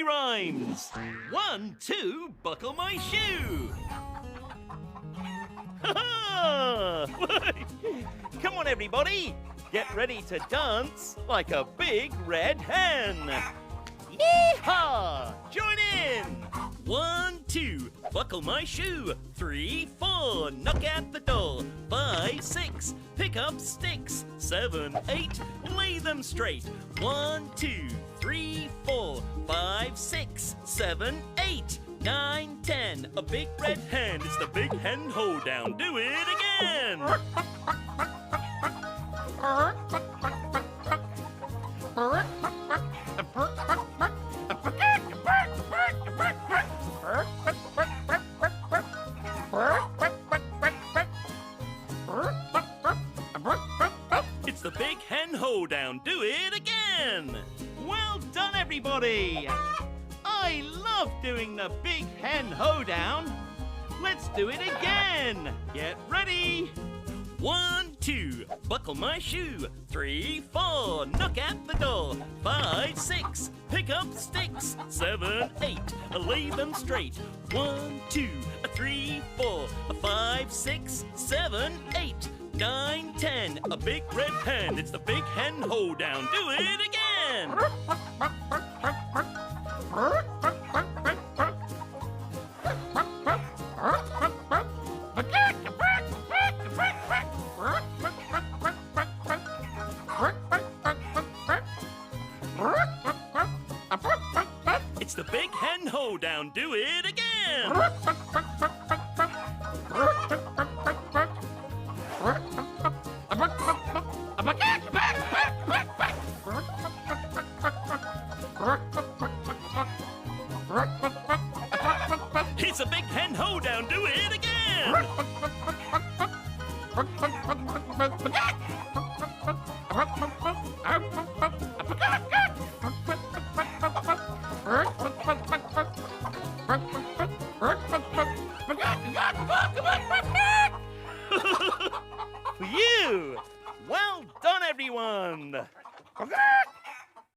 nursery rhymes. 1, 2, buckle my shoe. Ha-ha! Come on, everybody. Get ready to dance like a big red hen. Yee-haw! Join in. 1, 2, buckle my shoe. 3, 4, knock at the door. 5, 6, pick up sticks. 7, 8, lay them straight. 1, 2, 3, 4, 5, 6, 7, 8, 9, 10. A big red hen. It's the big hen hoedown. Do it again. It's the big hen hoedown. Do it again. Well done, everybody. I love doing the big hen hoedown. Let's do it again. Get ready. 1, 2, buckle my shoe. 3, 4, knock at the door. 5, 6, pick up sticks. 7, 8, lay them straight. 1, 2, 3, 4, 5, 6, 7, 8, 9, 10. A big red hen. It's the big hen hoedown. Do it again. It's the big hen hoedown. Do it again. It's a big hen hoedown. Do it again. You! Well done, everyone!